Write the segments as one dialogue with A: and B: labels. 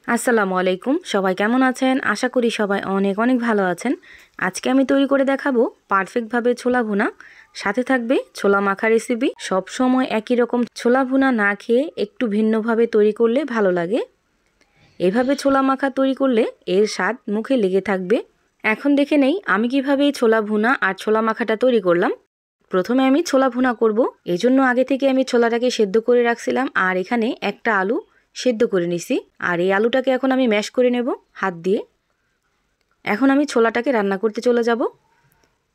A: আসসালামু আলাইকুম। সবাই কেমন আছেন? আশা করি সবাই অনেক অনেক ভালো আছেন। আজকে আমি তৈরি করে দেখাবো পারফেক্টভাবে ছোলা ভুনা, সাথে থাকবে ছোলা মাখা রেসিপি। সব সময় একই রকম ছোলা ভুনা না খেয়ে একটু ভিন্নভাবে তৈরি করলে ভালো লাগে। এভাবে ছোলা মাখা তৈরি করলে এর স্বাদ মুখে লেগে থাকবে। এখন দেখে নেই আমি কিভাবে এই ছোলা ভুনা আর ছোলা মাখাটা তৈরি করলাম। প্রথমে আমি ছোলা ভুনা করব। এজন্য আগে থেকে আমি ছোলাটাকে সেদ্ধ করে রাখছিলাম, আর এখানে একটা আলু সেদ্ধ করে নিছি। আর এই আলুটাকে এখন আমি ম্যাশ করে নেব হাত দিয়ে। এখন আমি ছোলাটাকে রান্না করতে চলে যাব।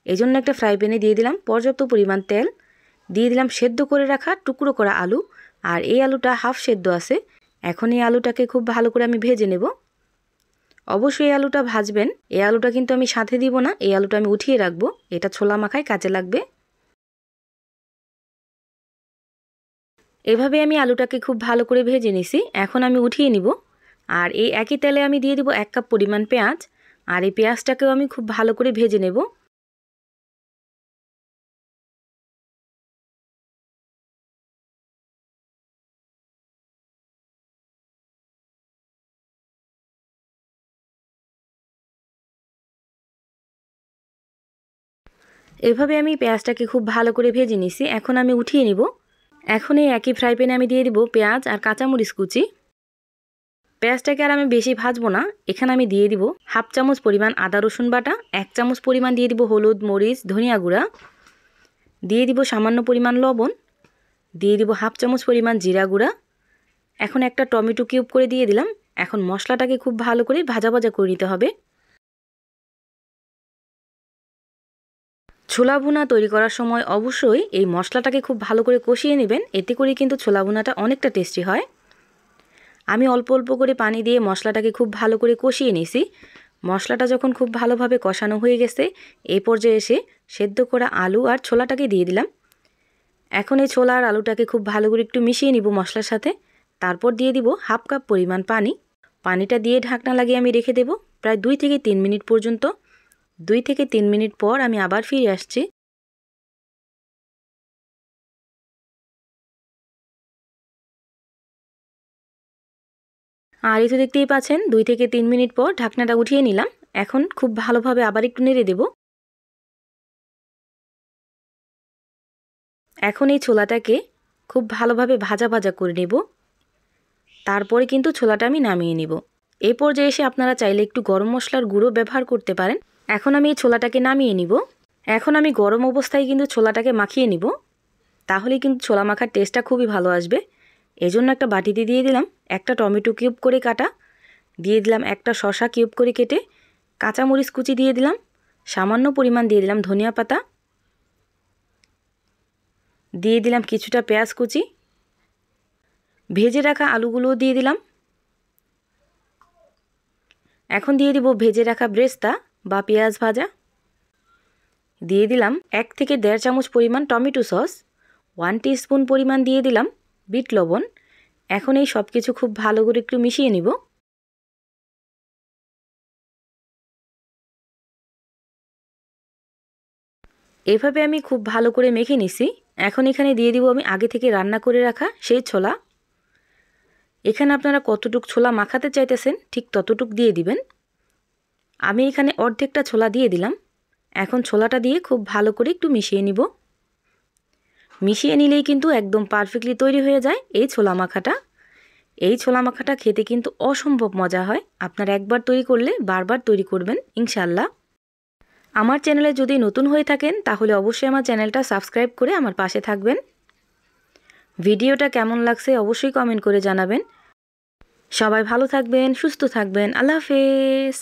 A: এজন্য একটা ফ্রাই প্যানে দিয়ে দিলাম পর্যাপ্ত পরিমাণ তেল, দিয়ে দিলাম সেদ্ধ করে রাখা টুকরো করা আলু। আর এই আলুটা হাফ সেদ্ধ আছে। এখন এই আলুটাকে খুব ভালো করে আমি ভেজে নেব। অবশ্যই এই আলুটা ভাজবেন। এই আলুটা কিন্তু আমি সাথে দিব না, এই আলুটা আমি উঠিয়ে রাখবো, এটা ছোলা মাখায় কাজে লাগবে। এভাবে আমি আলুটাকে খুব ভালো করে ভেজে নিছি। এখন আমি উঠিয়ে নিব। আর এই একই তেলে আমি দিয়ে দিব 1 কাপ পরিমাণ পেঁয়াজ। আর এই পেঁয়াজটাকেও আমি খুব ভালো করে ভেজে নেব। এভাবে আমি পেঁয়াজটাকে খুব ভালো করে ভেজে নিছি। এখন আমি উঠিয়ে নিব। এখন এই একই ফ্রাই প্যানে আমি দিয়ে দিব পেঁয়াজ আর কাঁচামরিচ কুচি। পেঁয়াজটাকে আর আমি বেশি ভাজবো না। এখানে আমি দিয়ে দিব হাফ চামচ পরিমাণ আদা রসুন বাটা, 1 চামচ পরিমাণ দিয়ে দিব হলুদ মরিচ ধনিয়া গুঁড়া, দিয়ে দিব সামান্য পরিমাণ লবণ, দিয়ে দিব হাফ চামচ পরিমাণ জিরা গুঁড়া। এখন একটা টমেটো কিউব করে দিয়ে দিলাম। এখন মশলাটাকে খুব ভালো করে ভাজা ভাজা করে নিতে হবে। ছোলা ভুনা তৈরি করার সময় অবশ্যই এই মশলাটাকে খুব ভালো করে কষিয়ে নেবেন, এতে করে কিন্তু ছোলা ভুনাটা অনেকটা টেস্টি হয়। আমি অল্প অল্প করে পানি দিয়ে মশলাটাকে খুব ভালো করে কষিয়ে নিয়েছি। মশলাটা যখন খুব ভালোভাবে কষানো হয়ে গেছে, এই পর্যায়ে এসে সেদ্ধ করা আলু আর ছোলাটাকে দিয়ে দিলাম। এখন এই ছোলা আর আলুটাকে খুব ভালো করে একটু মিশিয়ে নিব মশলার সাথে। তারপর দিয়ে দিব হাফ কাপ পরিমাণ পানি। পানিটা দিয়ে ঢাকনা লাগিয়ে আমি রেখে দেব প্রায় 2 থেকে 3 মিনিট পর্যন্ত। 2 থেকে 3 মিনিট পর আমি আবার ফিরে আসছি। আর এই তো দেখতেই পাচ্ছেন 2 থেকে 3 মিনিট পর ঢাকনাটা উঠিয়ে নিলাম। এখন খুব ভালোভাবে আবার একটু নেড়ে দেব। এখন এই ছোলাটাকে খুব ভালোভাবে ভাজা ভাজা করে নেব। তারপরে কিন্তু ছোলাটা আমি নামিয়ে নিব। এই পর্যায়ে এসে আপনারা চাইলে একটু গরম মশলার গুঁড়ো ব্যবহার করতে পারেন। এখন আমি এই ছোলাটাকে নামিয়ে নিব। এখন আমি গরম অবস্থায় কিন্তু ছোলাটাকে মাখিয়ে নিব, তাহলে কিন্তু ছোলা মাখার টেস্টটা খুবই ভালো আসবে। এজন্য একটা বাটিতে দিয়ে দিলাম একটা টমেটো কিউব করে কাটা, দিয়ে দিলাম একটা শসা কিউব করে কেটে, কাঁচামরিচ কুচি দিয়ে দিলাম, সামান্য পরিমাণ দিয়ে দিলাম ধনিয়া পাতা, দিয়ে দিলাম কিছুটা পেঁয়াজ কুচি, ভেজে রাখা আলুগুলোও দিয়ে দিলাম। এখন দিয়ে দিব ভেজে রাখা ব্রেস্তা বা পেঁয়াজ ভাজা, দিয়ে দিলাম 1 থেকে 1.5 চামচ পরিমাণ টমেটো সস, 1 টিস্পুন পরিমাণ দিয়ে দিলাম বিট লবণ। এখন এই সব কিছু খুব ভালো করে একটু মিশিয়ে নিব। এভাবে আমি খুব ভালো করে মেখে নিছি। এখন এখানে দিয়ে দিব আমি আগে থেকে রান্না করে রাখা সেই ছোলা। এখানে আপনারা কতটুক ছোলা মাখাতে চাইতেছেন ঠিক ততটুক দিয়ে দিবেন। আমি এখানে অর্ধেকটা ছোলা দিয়ে দিলাম। এখন ছোলাটা দিয়ে খুব ভালো করে একটু মিশিয়ে নিব। মিশিয়ে নিলেই কিন্তু একদম পারফেক্টলি তৈরি হয়ে যায় এই ছোলা মাখাটা। এই ছোলা মাখাটা খেতে কিন্তু অসম্ভব মজা হয়। আপনারা একবার তৈরি করলে বারবার তৈরি করবেন ইনশাআল্লাহ। আমার চ্যানেলে যদি নতুন হয়ে থাকেন তাহলে অবশ্যই আমার চ্যানেলটা সাবস্ক্রাইব করে আমার পাশে থাকবেন। ভিডিওটা কেমন লাগছে অবশ্যই কমেন্ট করে জানাবেন। সবাই ভালো থাকবেন, সুস্থ থাকবেন। আল্লাহ হাফেজ।